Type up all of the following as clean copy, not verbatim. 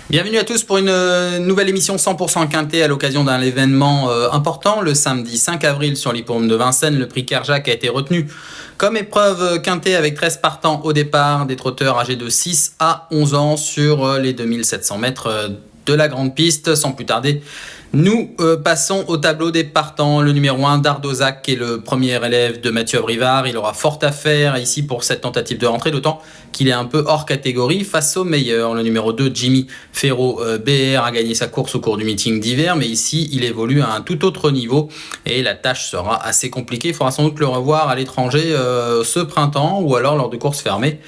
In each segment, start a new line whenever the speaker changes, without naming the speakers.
Bienvenue à tous pour une nouvelle émission 100% quintet à l'occasion d'un événement important. Le samedi 5 avril sur l'hippodrome de Vincennes, le prix Kerjak a été retenu comme épreuve quintet avec 13 partants au départ, des trotteurs âgés de 6 à 11 ans sur les 2700 mètres de la grande piste. Sans plus tarder, nous passons au tableau des partants. Le numéro 1, Dardozac, qui est le premier élève de Mathieu Abrivard. Il aura fort à faire ici pour cette tentative de rentrée, d'autant qu'il est un peu hors catégorie face au meilleur. Le numéro 2, Jimmy Ferro BR, a gagné sa course au cours du meeting d'hiver, mais ici, il évolue à un tout autre niveau et la tâche sera assez compliquée. Il faudra sans doute le revoir à l'étranger ce printemps ou alors lors de courses fermées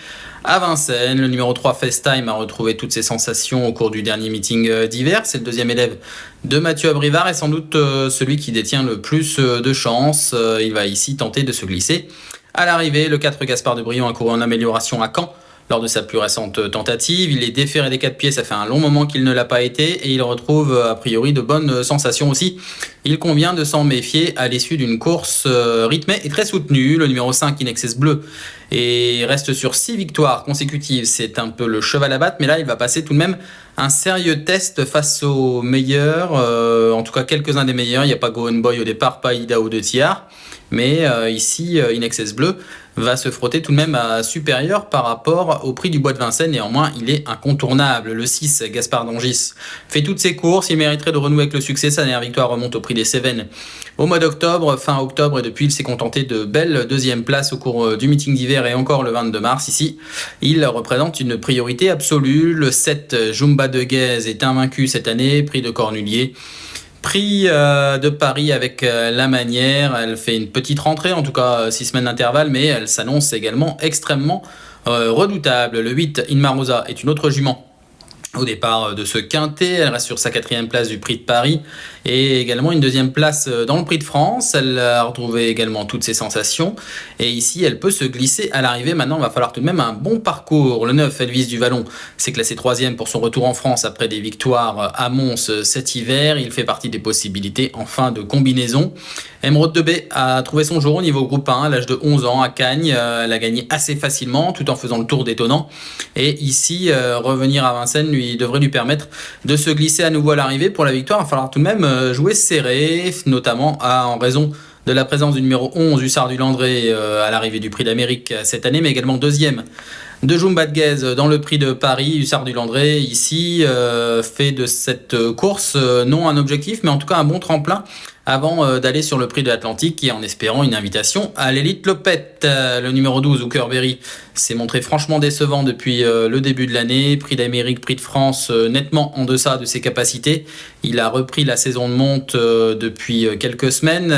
à Vincennes. Le numéro 3, FaceTime, a retrouvé toutes ses sensations au cours du dernier meeting d'hiver. C'est le deuxième élève de Mathieu Abrivard et sans doute celui qui détient le plus de chance. Il va ici tenter de se glisser à l'arrivée. Le 4, Gaspard de Brion, a couru en amélioration à Caen lors de sa plus récente tentative. Il est déféré des 4 pieds, ça fait un long moment qu'il ne l'a pas été et il retrouve a priori de bonnes sensations aussi. Il convient de s'en méfier à l'issue d'une course rythmée et très soutenue. Le numéro 5, Inexcess Bleu, et reste sur 6 victoires consécutives. C'est un peu le cheval à battre, mais là il va passer tout de même un sérieux test face aux meilleurs, en tout cas quelques-uns des meilleurs. Il n'y a pas Gohan Boy au départ, pas Idaho de Thiard, mais ici Inexcess Bleu va se frotter tout de même à supérieur par rapport au prix du Bois de Vincennes. Néanmoins, il est incontournable. Le 6, Gaspard d'Angis, fait toutes ses courses. Il mériterait de renouer avec le succès. Sa dernière victoire remonte au prix des Cévennes au mois d'octobre, fin octobre, et depuis, il s'est contenté de belles deuxième places au cours du meeting d'hiver et encore le 22 mars. Ici, il représente une priorité absolue. Le 7, Jumba de Guèze, est invaincu cette année, prix de Cornulier. Prix de Paris avec la manière, elle fait une petite rentrée, en tout cas 6 semaines d'intervalle, mais elle s'annonce également extrêmement redoutable. Le 8, Inmarosa, est une autre jument au départ de ce quintet. Elle reste sur sa 4e place du prix de Paris et également une 2e place dans le prix de France. Elle a retrouvé également toutes ses sensations et ici elle peut se glisser à l'arrivée. Maintenant il va falloir tout de même un bon parcours. Le 9, Elvis du Vallon, s'est classé 3e pour son retour en France après des victoires à Mons cet hiver. Il fait partie des possibilités en fin de combinaison. Emeraude de B a trouvé son jour au niveau groupe 1 à l'âge de 11 ans à Cagnes. Elle a gagné assez facilement tout en faisant le tour d'étonnant. Et ici, revenir à Vincennes devrait lui permettre de se glisser à nouveau à l'arrivée. Pour la victoire, il va falloir tout de même jouer serré, notamment en raison de la présence du numéro 11, Hussard du Landré, à l'arrivée du prix d'Amérique cette année, mais également 2e de Jumba de Guèze dans le prix de Paris. Hussard du Landré ici fait de cette course non un objectif, mais en tout cas un bon tremplin avant d'aller sur le prix de l'Atlantique et en espérant une invitation à l'élite Lopette. Le numéro 12, Hookerberry, s'est montré franchement décevant depuis le début de l'année. Prix d'Amérique, prix de France, nettement en deçà de ses capacités. Il a repris la saison de monte depuis quelques semaines.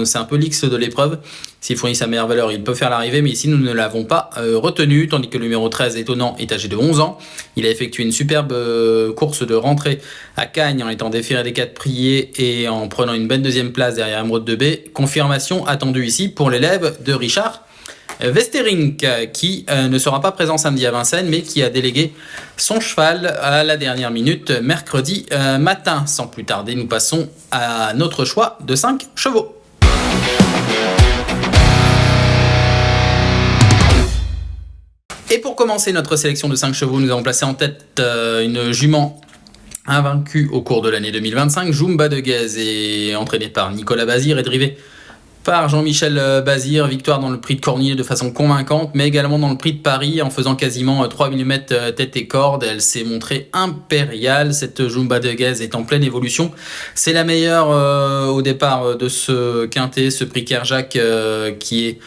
C'est un peu l'X de l'épreuve. S'il fournit sa meilleure valeur, il peut faire l'arrivée, mais ici nous ne l'avons pas retenu, tandis que le numéro 13, Étonnant, est âgé de 11 ans. Il a effectué une superbe course de rentrée à Cagnes en étant déféré des 4 priés et en prenant une belle 2e place derrière Emeraude de B. Confirmation attendue ici pour l'élève de Richard Westerink, qui ne sera pas présent samedi à Vincennes, mais qui a délégué son cheval à la dernière minute mercredi matin. Sans plus tarder, nous passons à notre choix de 5 chevaux. Et pour commencer notre sélection de 5 chevaux, nous avons placé en tête une jument invaincue au cours de l'année 2025. Jumba de Guèze est entraînée par Nicolas Bazir et drivée par Jean-Michel Bazir. Victoire dans le prix de Cornier de façon convaincante, mais également dans le prix de Paris en faisant quasiment 3 mm tête et corde. Elle s'est montrée impériale. Cette Jumba de Guèze est en pleine évolution. C'est la meilleure au départ de ce quintet, ce prix Kerjak qui est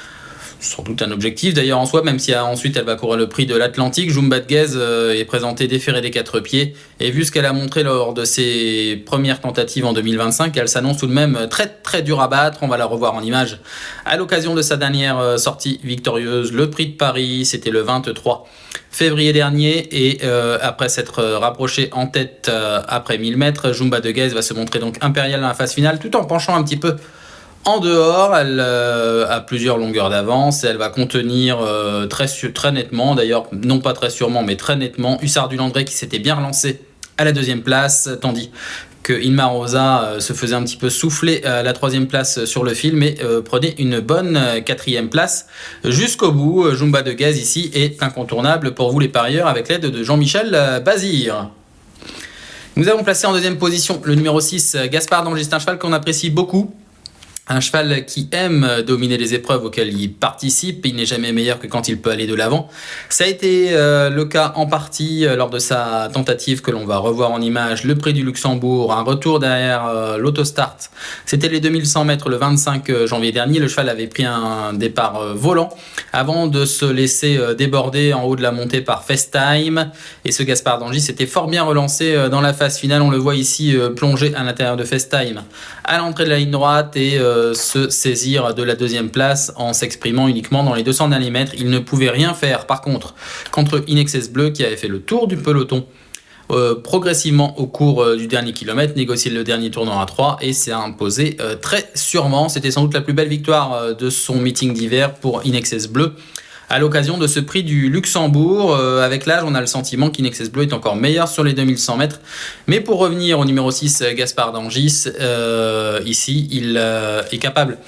sans doute un objectif d'ailleurs en soi, même si ensuite elle va courir le prix de l'Atlantique. Jumba de Guèze est présentée déférée des 4 pieds et vu ce qu'elle a montré lors de ses premières tentatives en 2025, elle s'annonce tout de même très très dure à battre. On va la revoir en image à l'occasion de sa dernière sortie victorieuse, le prix de Paris. C'était le 23 février dernier et après s'être rapproché en tête après 1000 mètres, Jumba de Guèze va se montrer donc impériale dans la phase finale tout en penchant un petit peu En dehors, elle a plusieurs longueurs d'avance et elle va contenir très nettement, d'ailleurs non pas très sûrement mais très nettement, Hussard du Landré qui s'était bien relancé à la 2e place, tandis que Inma Rosa se faisait un petit peu souffler à la 3e place sur le fil, mais prenait une bonne 4e place jusqu'au bout. Jumba de Gaz ici est incontournable pour vous les parieurs avec l'aide de Jean-Michel Bazir. Nous avons placé en 2e position le numéro 6, Gaspard d'Angis, un cheval qu'on apprécie beaucoup. Un cheval qui aime dominer les épreuves auxquelles il participe, il n'est jamais meilleur que quand il peut aller de l'avant. Ça a été le cas en partie lors de sa tentative que l'on va revoir en image, le Prix du Luxembourg, un retour derrière l'autostart. C'était les 2100 mètres le 25 janvier dernier, le cheval avait pris un départ volant avant de se laisser déborder en haut de la montée par FaceTime. Et ce Gaspard d'Angis s'était fort bien relancé dans la phase finale, on le voit ici plongé à l'intérieur de FaceTime à l'entrée de la ligne droite et se saisir de la 2e place en s'exprimant uniquement dans les 200 derniers mètres. Il ne pouvait rien faire par contre In Excess Bleu qui avait fait le tour du peloton progressivement au cours du dernier kilomètre, négocié le dernier tournant à 3 et s'est imposé très sûrement. C'était sans doute la plus belle victoire de son meeting d'hiver pour In Excess Bleu à l'occasion de ce prix du Luxembourg. Avec l'âge, on a le sentiment qu'In Excess Bleu est encore meilleur sur les 2100 mètres. Mais pour revenir au numéro 6, Gaspard d'Angis, ici, il est capable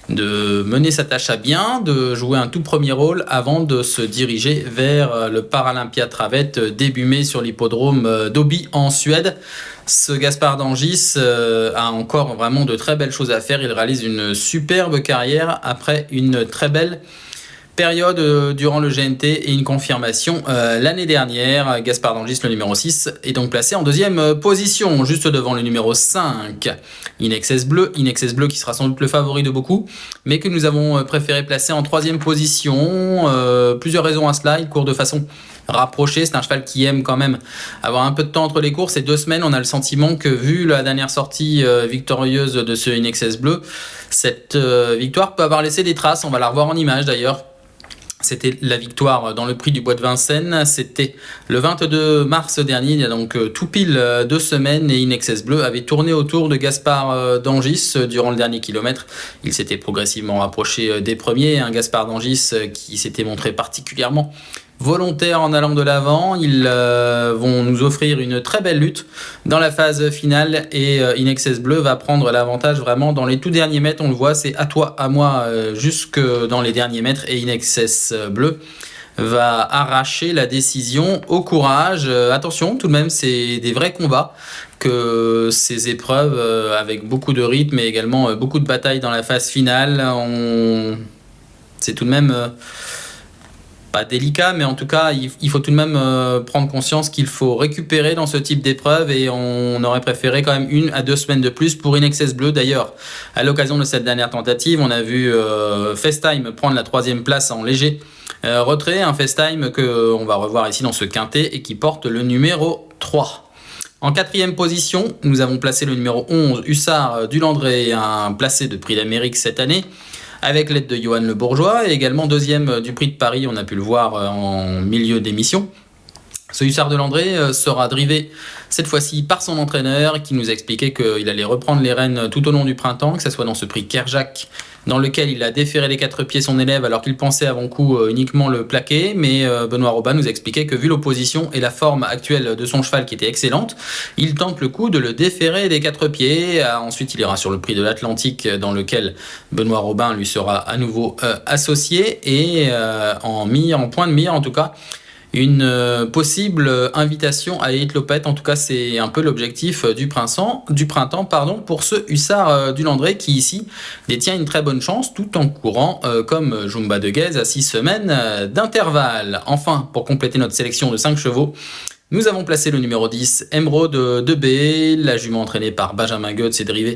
de mener sa tâche à bien, de jouer un tout premier rôle avant de se diriger vers le Paralympia Travette début mai sur l'hippodrome d'Åby en Suède. Ce Gaspard d'Angis a encore vraiment de très belles choses à faire. Il réalise une superbe carrière après une très belle période durant le GNT et une confirmation l'année dernière. Gaspard d'Angis, le numéro 6, est donc placé en 2e position, juste devant le numéro 5, In Excess Bleu. In Excess Bleu qui sera sans doute le favori de beaucoup, mais que nous avons préféré placer en 3e position. Plusieurs raisons à cela. Il court de façon rapprochée. C'est un cheval qui aime quand même avoir un peu de temps entre les courses. Et 2 semaines, on a le sentiment que, vu la dernière sortie victorieuse de ce In Excess Bleu, cette victoire peut avoir laissé des traces. On va la revoir en image d'ailleurs. C'était la victoire dans le prix du Bois de Vincennes, c'était le 22 mars dernier, il y a donc tout pile 2 semaines, et In Excess Bleu avait tourné autour de Gaspard d'Angis durant le dernier kilomètre. Il s'était progressivement rapproché des premiers, un Gaspard d'Angis qui s'était montré particulièrement volontaires en allant de l'avant. Ils vont nous offrir une très belle lutte dans la phase finale et In Excess Bleu va prendre l'avantage vraiment dans les tout derniers mètres. On le voit, c'est à toi, à moi jusque dans les derniers mètres et In Excess Bleu va arracher la décision au courage. Attention, tout de même, c'est des vrais combats que ces épreuves avec beaucoup de rythme et également beaucoup de batailles dans la phase finale. C'est tout de même pas délicat, mais en tout cas, il faut tout de même prendre conscience qu'il faut récupérer dans ce type d'épreuve et on aurait préféré quand même 1 à 2 semaines de plus pour In Excess Bleu. D'ailleurs, à l'occasion de cette dernière tentative, on a vu FaceTime prendre la 3e place en léger retrait, un FaceTime qu'on va revoir ici dans ce quintet et qui porte le numéro 3. En 4e position, nous avons placé le numéro 11, Hussard du Landré, un placé de Prix d'Amérique cette année, avec l'aide de Johan Le Bourgeois, et également 2e du Prix de Paris, on a pu le voir en milieu d'émission. Ce Hussard de Landré sera drivé cette fois-ci par son entraîneur qui nous a expliqué qu'il allait reprendre les rênes tout au long du printemps, que ce soit dans ce prix Kerjak dans lequel il a déféré les 4 pieds son élève alors qu'il pensait avant coup uniquement le plaquer, mais Benoît Robin nous a expliqué que vu l'opposition et la forme actuelle de son cheval qui était excellente, il tente le coup de le déférer des 4 pieds. Ensuite il ira sur le prix de l'Atlantique dans lequel Benoît Robin lui sera à nouveau associé et en point de mire en tout cas une possible invitation à Elite Lopette. En tout cas, c'est un peu l'objectif du printemps, pour ce Hussard du Landré qui ici détient une très bonne chance tout en courant comme Jumba de Guez à 6 semaines d'intervalle. Enfin, pour compléter notre sélection de 5 chevaux, nous avons placé le numéro 10, Emeraude de B. La jument entraînée par Benjamin Goetz et drivée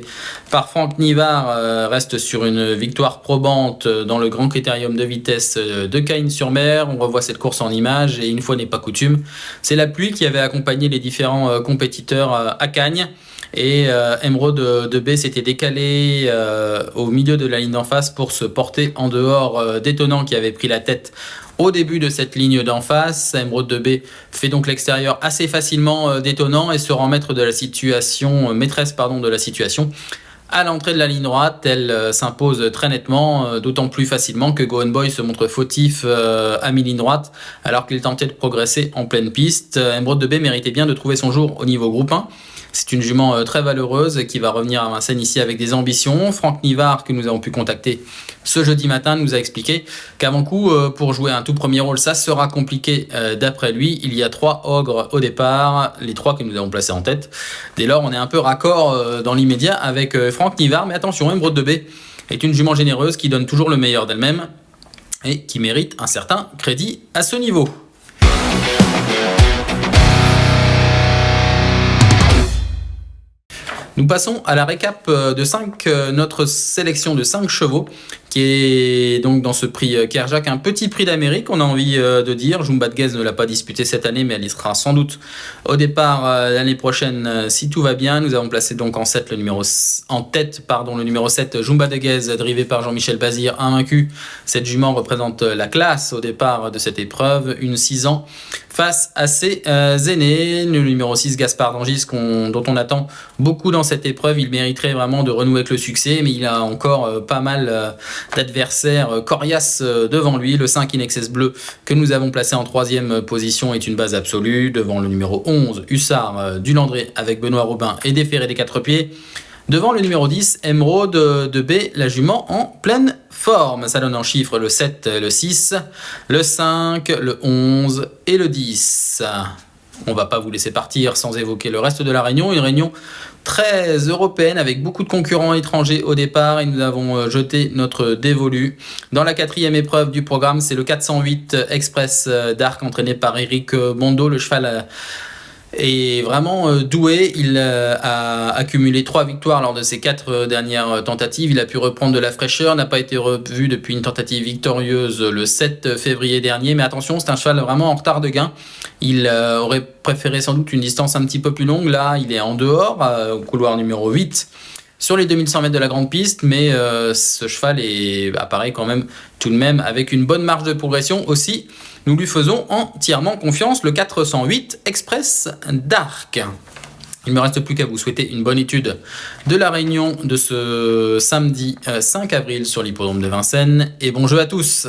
par Franck Nivard reste sur une victoire probante dans le grand critérium de vitesse de Cagnes-sur-Mer. On revoit cette course en image et une fois n'est pas coutume, c'est la pluie qui avait accompagné les différents compétiteurs à Cagnes. Et Emeraude de B s'était décalé au milieu de la ligne d'en face pour se porter en dehors d'Étonnant qui avait pris la tête au début de cette ligne d'en face. Emeraude de B fait donc l'extérieur assez facilement d'Étonnant et se rend maîtresse de la situation À l'entrée de la ligne droite, elle s'impose très nettement, d'autant plus facilement que Gohan Boy se montre fautif à mi-ligne droite, alors qu'il tentait de progresser en pleine piste. Emeraude de B méritait bien de trouver son jour au niveau groupe 1. C'est une jument très valeureuse qui va revenir à Vincennes ici avec des ambitions. Franck Nivard, que nous avons pu contacter ce jeudi matin, nous a expliqué qu'avant coup, pour jouer un tout premier rôle, ça sera compliqué d'après lui. Il y a 3 ogres au départ, les 3 que nous avons placés en tête. Dès lors, on est un peu raccord dans l'immédiat avec Franck Nivard. Mais attention, Emeraude de B est une jument généreuse qui donne toujours le meilleur d'elle-même et qui mérite un certain crédit à ce niveau. Nous passons à la récap de notre sélection de 5 chevaux, qui est donc dans ce prix Kerjak, un petit prix d'Amérique, on a envie de dire. Jumba de Guez ne l'a pas disputé cette année, mais elle y sera sans doute au départ l'année prochaine si tout va bien. Nous avons placé donc en tête le numéro 7, Jumba de Guez, drivé par Jean-Michel Bazir, invaincu. Cette jument représente la classe au départ de cette épreuve, une 6 ans, face à ses aînés. Le numéro 6, Gaspard d'Angis, dont on attend beaucoup dans cette épreuve. Il mériterait vraiment de renouer avec le succès, mais il a encore pas mal d'adversaires coriaces devant lui. Le 5, Inexcess Bleu, que nous avons placé en 3e position, est une base absolue, devant le numéro 11, Hussard du Landré, avec Benoît Robin et Déféré des 4 pieds. Devant le numéro 10, Emeraude de B, la jument en pleine forme. Ça donne en chiffres le 7, le 6, le 5, le 11 et le 10. On va pas vous laisser partir sans évoquer le reste de la réunion. Une réunion très européenne avec beaucoup de concurrents étrangers au départ, et nous avons jeté notre dévolu. Dans la 4e épreuve du programme, c'est le 408 Express d'Arc, entraîné par Eric Bondo. Le cheval est vraiment doué. Il a accumulé 3 victoires lors de ses 4 dernières tentatives. Il a pu reprendre de la fraîcheur, n'a pas été revu depuis une tentative victorieuse le 7 février dernier. Mais attention, c'est un cheval vraiment en retard de gain. Il aurait préféré sans doute une distance un petit peu plus longue. Là, il est en dehors, au couloir numéro 8. Sur les 2100 mètres de la grande piste, mais ce cheval apparaît quand même tout de même avec une bonne marge de progression aussi. Nous lui faisons entièrement confiance, le 408 Express d'Arc. Il ne me reste plus qu'à vous souhaiter une bonne étude de la réunion de ce samedi 5 avril sur l'hippodrome de Vincennes, et bon jeu à tous.